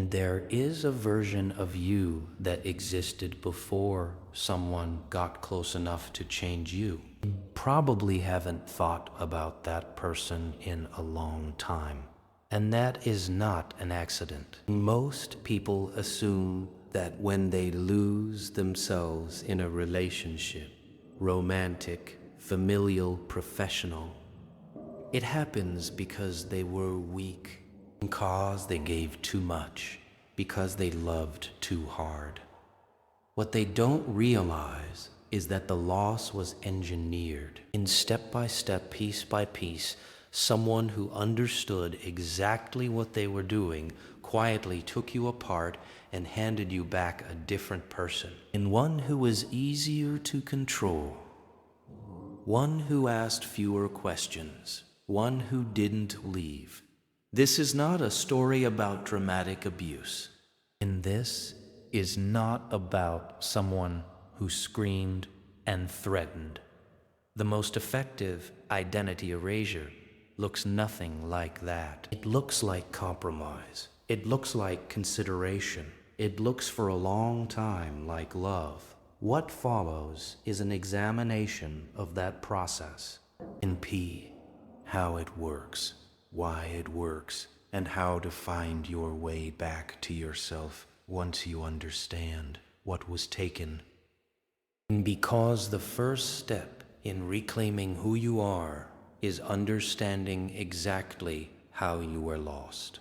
And there is a version of you that existed before someone got close enough to change you. You probably haven't thought about that person in a long time. And that is not an accident. Most people assume that when they lose themselves in a relationship, romantic, familial, professional, it happens because they were weak, because they gave too much, because they loved too hard. What they don't realize is that the loss was engineered in step by step, piece by piece. Someone who understood exactly what they were doing quietly took you apart and handed you back a different person, and one who was easier to control, one who asked fewer questions, one who didn't leave. This is not a story about dramatic abuse, and this is not about someone who screamed and threatened. The most effective identity erasure looks nothing like that. It looks like compromise. It looks like consideration. It looks for a long time like love. What follows is an examination of that process. In P, how it works, why it works, and how to find your way back to yourself once you understand what was taken. And because the first step in reclaiming who you are is understanding exactly how you were lost.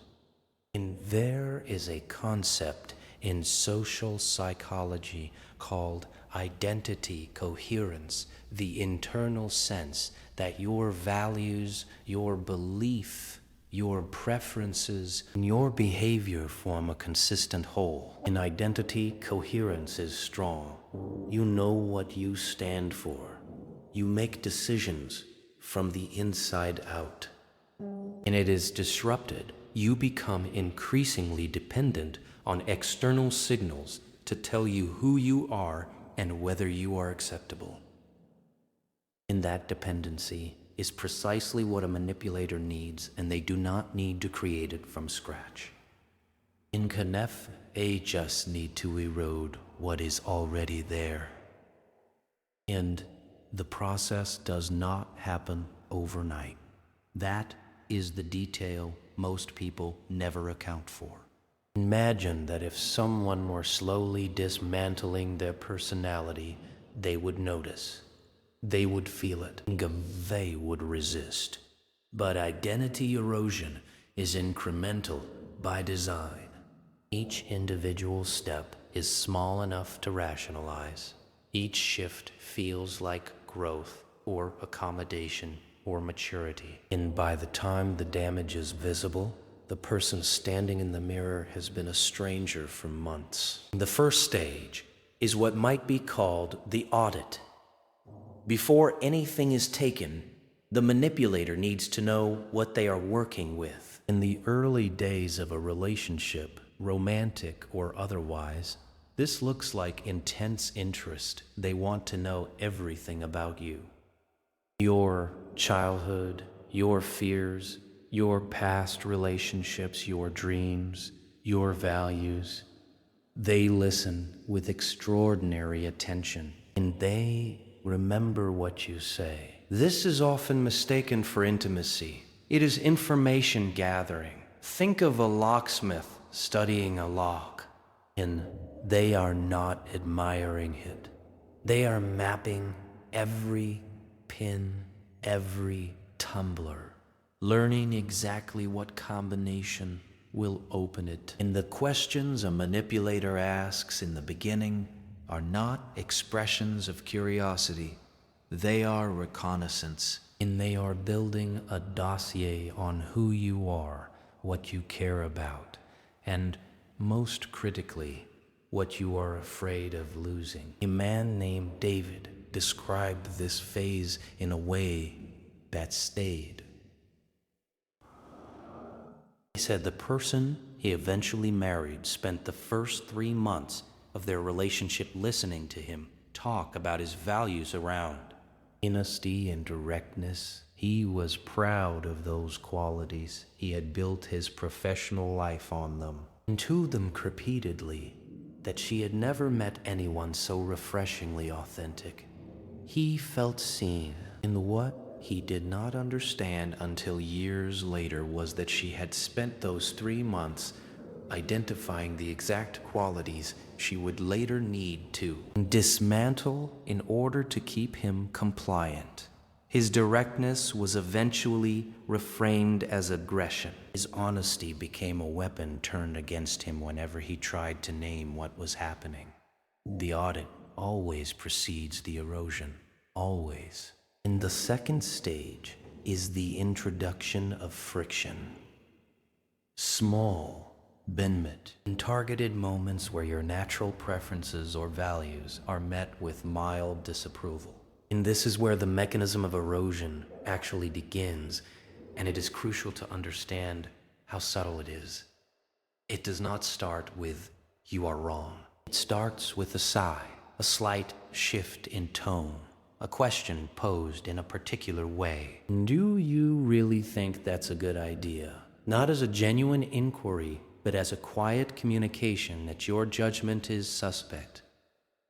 And there is a concept in social psychology called identity coherence, the internal sense that your values, your belief, your preferences, and your behavior form a consistent whole. In identity, coherence is strong. You know what you stand for. You make decisions from the inside out. And it is disrupted. You become increasingly dependent on external signals to tell you who you are and whether you are acceptable. And that dependency is precisely what a manipulator needs, and they do not need to create it from scratch. In Coercive, they just need to erode what is already there. And the process does not happen overnight. That is the detail most people never account for. Imagine that if someone were slowly dismantling their personality, they would notice. They would feel it. They would resist. But identity erosion is incremental by design. Each individual step is small enough to rationalize. Each shift feels like growth or accommodation or maturity. And by the time the damage is visible, the person standing in the mirror has been a stranger for months. The first stage is what might be called the audit. Before anything is taken, the manipulator needs to know what they are working with. In the early days of a relationship, romantic or otherwise, this looks like intense interest. They want to know everything about you. Your childhood, your fears, your past relationships, your dreams, your values. They listen with extraordinary attention, and they remember what you say. This is often mistaken for intimacy. It is information gathering. Think of a locksmith studying a lock, and they are not admiring it. They are mapping every pin, every tumbler, learning exactly what combination will open it. And the questions a manipulator asks in the beginning are not expressions of curiosity. They are reconnaissance, and they are building a dossier on who you are, what you care about, and most critically, what you are afraid of losing. A man named David described this phase in a way that stayed. He said the person he eventually married spent the first 3 months of their relationship listening to him talk about his values around honesty and directness. He was proud of those qualities. He had built his professional life on them. and to them repeatedly that she had never met anyone so refreshingly authentic. He felt seen, and what he did not understand until years later was that she had spent those 3 months identifying the exact qualities she would later need to dismantle in order to keep him compliant. His directness was eventually reframed as aggression. His honesty became a weapon turned against him whenever he tried to name what was happening. The audit always precedes the erosion, always. And the second stage is the introduction of friction. Small, benmit, in targeted moments where your natural preferences or values are met with mild disapproval. And this is where the mechanism of erosion actually begins, and it is crucial to understand how subtle it is. It does not start with, "You are wrong." It starts with a sigh, a slight shift in tone, a question posed in a particular way. Do you really think that's a good idea? Not as a genuine inquiry, but as a quiet communication that your judgment is suspect.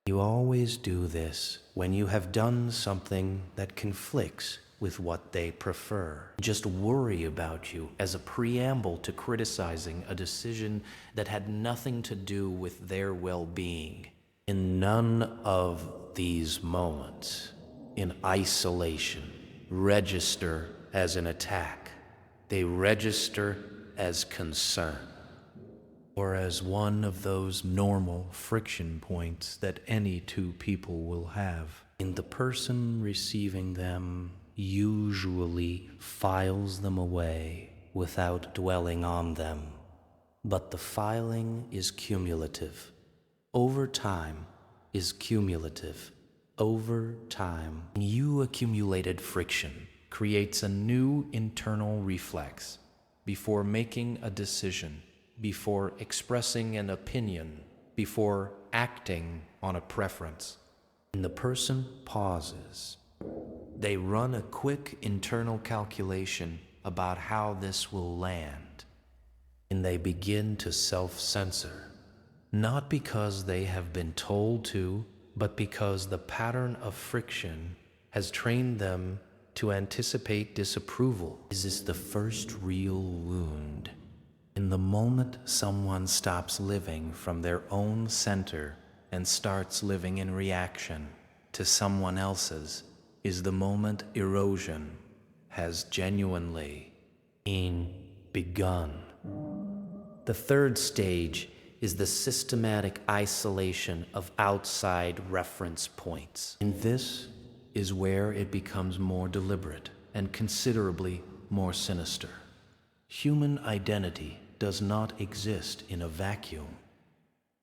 You always do this when you have done something that conflicts with what they prefer. Just worry about you as a preamble to criticizing a decision that had nothing to do with their well-being. In none of these moments, in isolation, register as an attack. They register as concern, or as one of those normal friction points that any two people will have. And the person receiving them usually files them away without dwelling on them. But the filing is cumulative. Over time is cumulative. Over time, you accumulated friction creates a new internal reflex before making a decision, before expressing an opinion, before acting on a preference. And the person pauses. They run a quick internal calculation about how this will land, and they begin to self-censor, not because they have been told to, but because the pattern of friction has trained them to anticipate disapproval. This is the first real wound. In the moment someone stops living from their own center and starts living in reaction to someone else's, is the moment erosion has genuinely begun. The third stage is the systematic isolation of outside reference points. And this is where it becomes more deliberate and considerably more sinister. Human identity does not exist in a vacuum.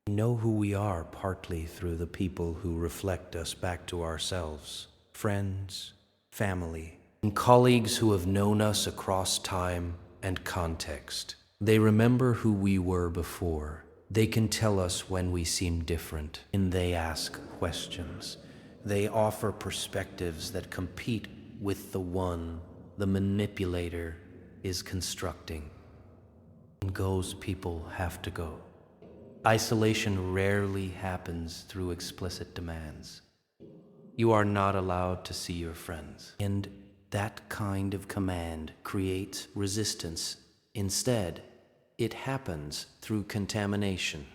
We know who we are partly through the people who reflect us back to ourselves, friends, family, and colleagues who have known us across time and context. They remember who we were before. They can tell us when we seem different, and they ask questions. They offer perspectives that compete with the one the manipulator is constructing. And those people have to go. Isolation rarely happens through explicit demands. You are not allowed to see your friends, and that kind of command creates resistance. Instead, it happens through contamination.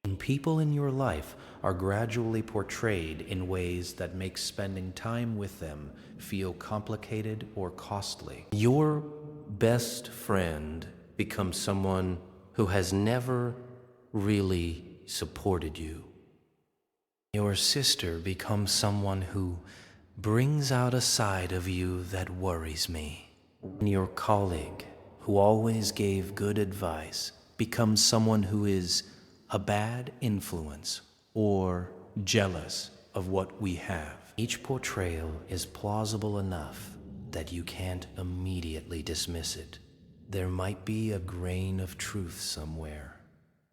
And people in your life are gradually portrayed in ways that make spending time with them feel complicated or costly. Your best friend becomes someone who has never really supported you. Your sister becomes someone who brings out a side of you that worries me. And your colleague, who always gave good advice, becomes someone who is a bad influence or jealous of what we have. Each portrayal is plausible enough that you can't immediately dismiss it. There might be a grain of truth somewhere,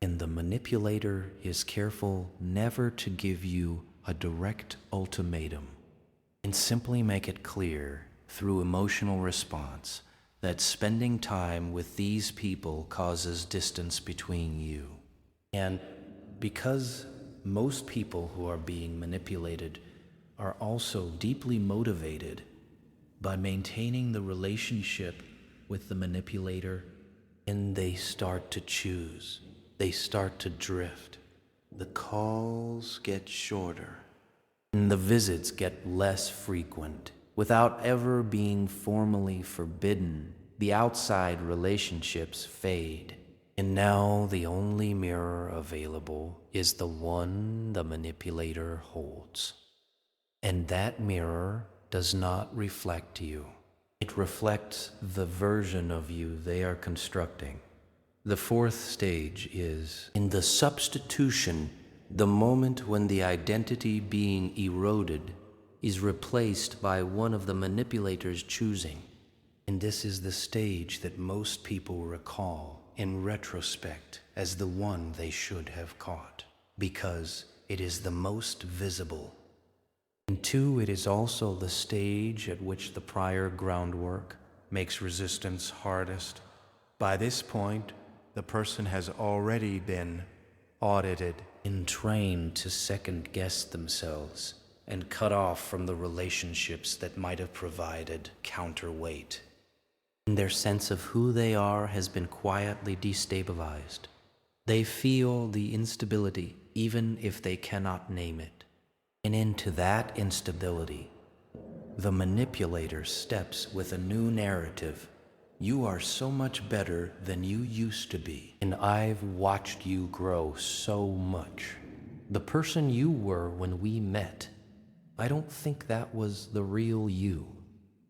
and the manipulator is careful never to give you a direct ultimatum, and simply make it clear through emotional response that spending time with these people causes distance between you. And because most people who are being manipulated are also deeply motivated by maintaining the relationship with the manipulator, and they start to choose, they start to drift. The calls get shorter, and the visits get less frequent. Without ever being formally forbidden, the outside relationships fade. And now the only mirror available is the one the manipulator holds. And that mirror does not reflect you. It reflects the version of you they are constructing. The fourth stage is in the substitution, the moment when the identity being eroded is replaced by one of the manipulator's choosing. And this is the stage that most people recall in retrospect as the one they should have caught, because it is the most visible. And two, it is also the stage at which the prior groundwork makes resistance hardest. By this point, the person has already been audited and trained to second-guess themselves and cut off from the relationships that might have provided counterweight. And their sense of who they are has been quietly destabilized. They feel the instability even if they cannot name it. And into that instability, the manipulator steps with a new narrative. You are so much better than you used to be, and I've watched you grow so much. The person you were when we met, I don't think that was the real you.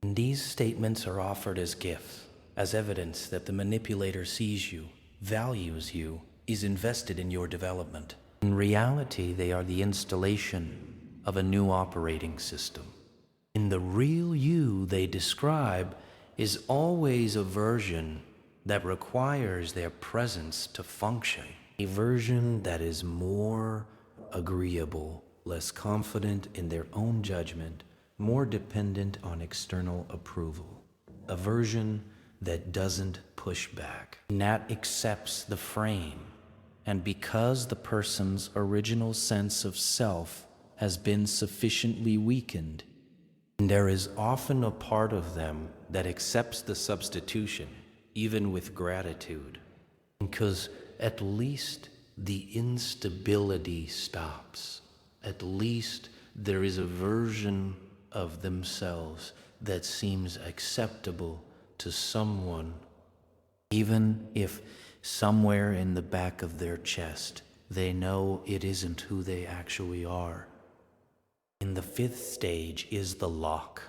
And these statements are offered as gifts, as evidence that the manipulator sees you, values you, is invested in your development. In reality, they are the installation of a new operating system. In the real you they describe is always a version that requires their presence to function, a version that is more agreeable, less confident in their own judgment, more dependent on external approval, a version that doesn't push back, and that accepts the frame. And because the person's original sense of self has been sufficiently weakened, there is often a part of them that accepts the substitution, even with gratitude, because at least the instability stops. At least there is a version of themselves that seems acceptable to someone, even if somewhere in the back of their chest they know it isn't who they actually are. In the fifth stage is the lock,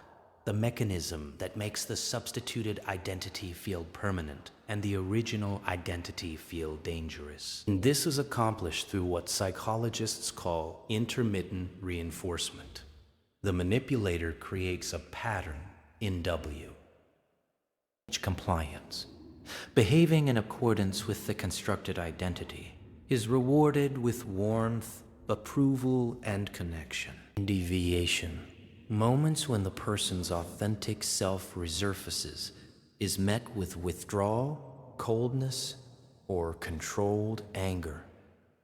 the mechanism that makes the substituted identity feel permanent and the original identity feel dangerous. And this is accomplished through what psychologists call intermittent reinforcement. The manipulator creates a pattern in W. Compliance, behaving in accordance with the constructed identity, is rewarded with warmth, approval, and connection. Deviation, moments when the person's authentic self resurfaces, is met with withdrawal, coldness, or controlled anger,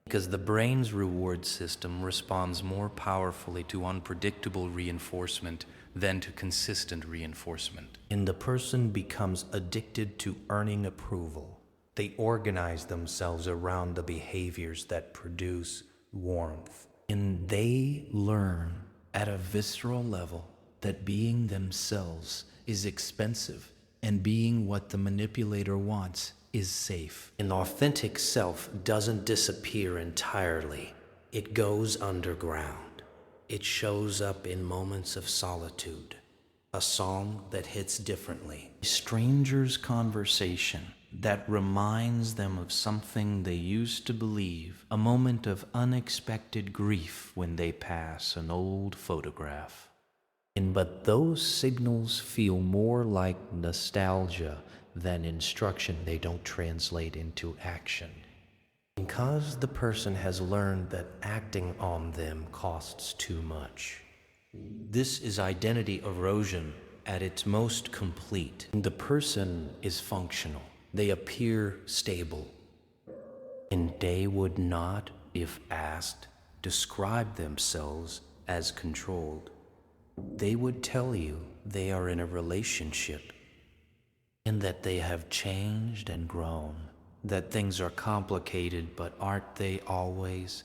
because the brain's reward system responds more powerfully to unpredictable reinforcement than to consistent reinforcement. And the person becomes addicted to earning approval. They organize themselves around the behaviors that produce warmth. And they learn at a visceral level that being themselves is expensive and being what the manipulator wants is safe. An authentic self doesn't disappear entirely. It goes underground. It shows up in moments of solitude, a song that hits differently, a stranger's conversation that reminds them of something they used to believe, a moment of unexpected grief when they pass an old photograph. But those signals feel more like nostalgia than instruction. They don't translate into action. Because the person has learned that acting on them costs too much. This is identity erosion at its most complete. The person is functional. They appear stable. And they would not, if asked, describe themselves as controlled. They would tell you they are in a relationship and that they have changed and grown, that things are complicated, but aren't they always?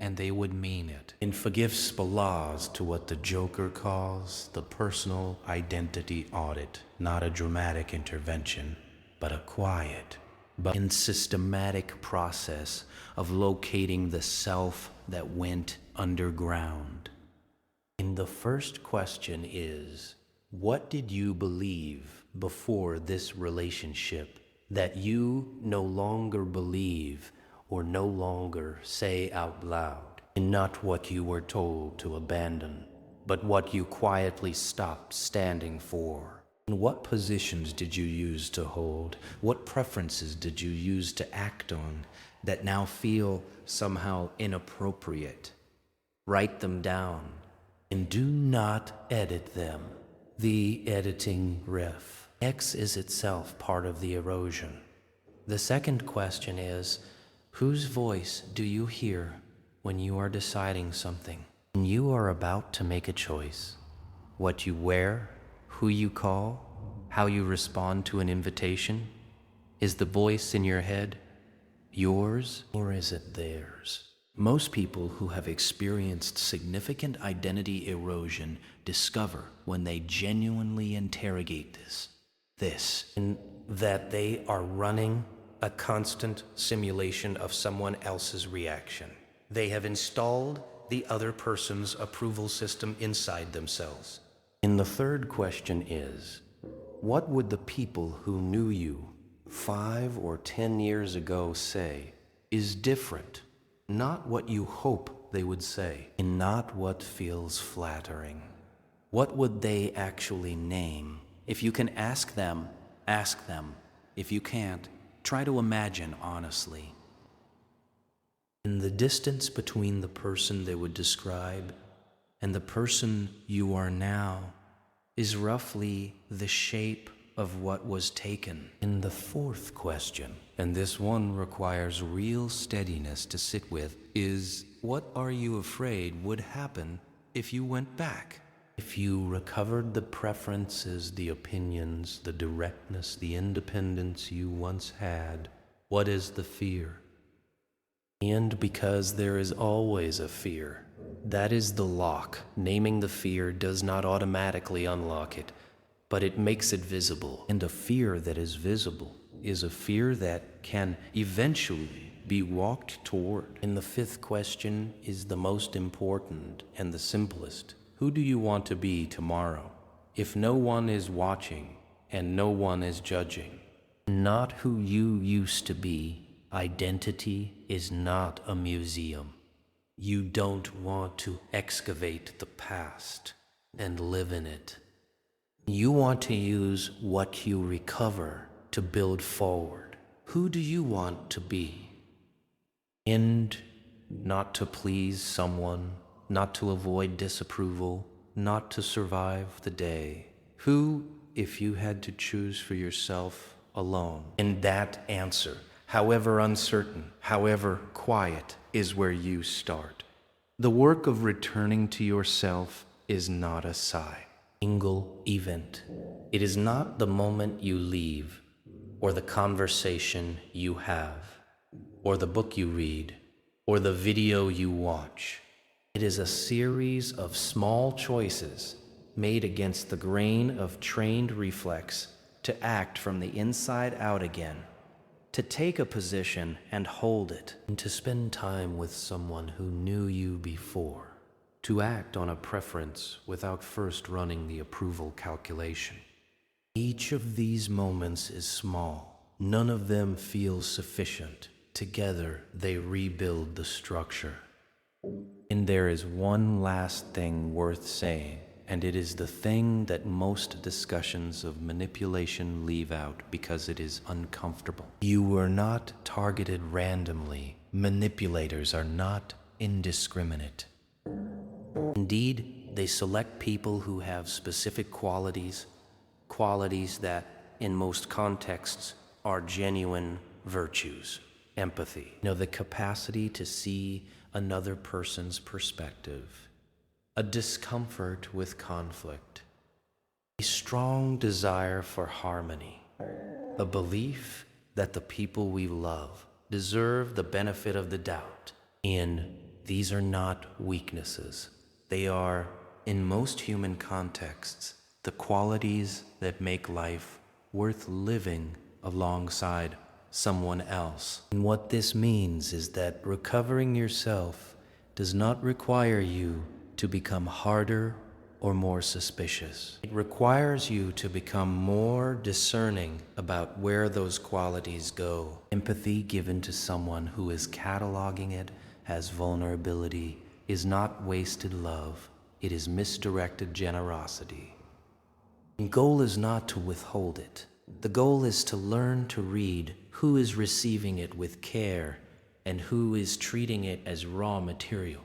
And they would mean it. And forgive Spalaz to what the Joker calls the personal identity audit, not a dramatic intervention, but a quiet, but systematic process of locating the self that went underground. And the first question is, what did you believe before this relationship that you no longer believe or no longer say out loud? And not what you were told to abandon, but what you quietly stopped standing for. And what positions did you use to hold? What preferences did you use to act on that now feel somehow inappropriate? Write them down and do not edit them. The editing ref. X is itself part of the erosion. The second question is, whose voice do you hear when you are deciding something? When you are about to make a choice, what you wear, who you call, how you respond to an invitation? Is the voice in your head yours or is it theirs? Most people who have experienced significant identity erosion discover when they genuinely interrogate this, in that they are running a constant simulation of someone else's reaction. They have installed the other person's approval system inside themselves. And the third question is, what would the people who knew you 5 or 10 years ago say is different? Not what you hope they would say, and not what feels flattering. What would they actually name? If you can ask them, ask them. If you can't, try to imagine honestly. In the distance between the person they would describe and the person you are now is roughly the shape of what was taken. In the fourth question, and this one requires real steadiness to sit with, is what are you afraid would happen if you went back? If you recovered the preferences, the opinions, the directness, the independence you once had, what is the fear? And because there is always a fear, that is the lock. Naming the fear does not automatically unlock it, but it makes it visible. And a fear that is visible is a fear that can eventually be walked toward. And the fifth question is the most important and the simplest. Who do you want to be tomorrow? If no one is watching and no one is judging, not who you used to be. Identity is not a museum. You don't want to excavate the past and live in it. You want to use what you recover to build forward. Who do you want to be? And not to please someone, not to avoid disapproval, not to survive the day. Who, if you had to choose for yourself alone? And that answer, however uncertain, however quiet, is where you start. The work of returning to yourself is not a single event. It is not the moment you leave, or the conversation you have, or the book you read, or the video you watch. It is a series of small choices made against the grain of trained reflex to act from the inside out again, to take a position and hold it, and to spend time with someone who knew you before, to act on a preference without first running the approval calculation. Each of these moments is small. None of them feels sufficient. Together, they rebuild the structure. And there is one last thing worth saying, and it is the thing that most discussions of manipulation leave out because it is uncomfortable. You were not targeted randomly. Manipulators are not indiscriminate. Indeed, they select people who have specific qualities, qualities that, in most contexts, are genuine virtues. Empathy, the capacity to see another person's perspective, a discomfort with conflict, a strong desire for harmony, a belief that the people we love deserve the benefit of the doubt. These are not weaknesses. They are, in most human contexts, the qualities that make life worth living alongside someone else. And what this means is that recovering yourself does not require you to become harder or more suspicious. It requires you to become more discerning about where those qualities go. Empathy given to someone who is cataloging it as vulnerability is not wasted love. It is misdirected generosity. The goal is not to withhold it. The goal is to learn to read who is receiving it with care and who is treating it as raw material.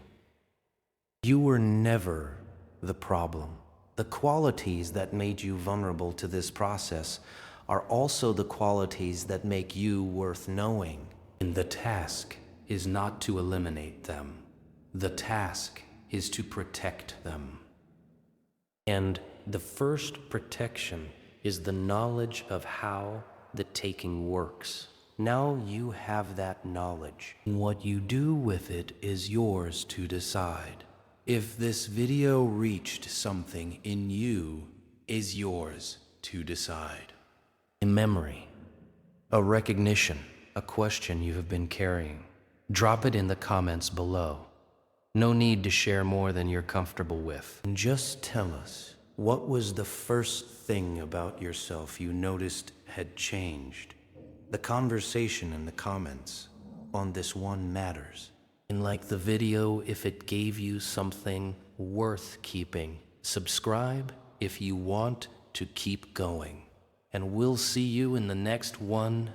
You were never the problem. The qualities that made you vulnerable to this process are also the qualities that make you worth knowing. And the task is not to eliminate them. The task is to protect them. And the first protection is the knowledge of how the taking works. Now you have that knowledge, and what you do with it is yours to decide. If this video reached something in you, is yours to decide. A memory, a recognition, a question you have been carrying. Drop it in the comments below. No need to share more than you're comfortable with. And just tell us, what was the first thing about yourself you noticed had changed? The conversation in the comments on this one matters. And like the video, if it gave you something worth keeping, subscribe if you want to keep going. And we'll see you in the next one.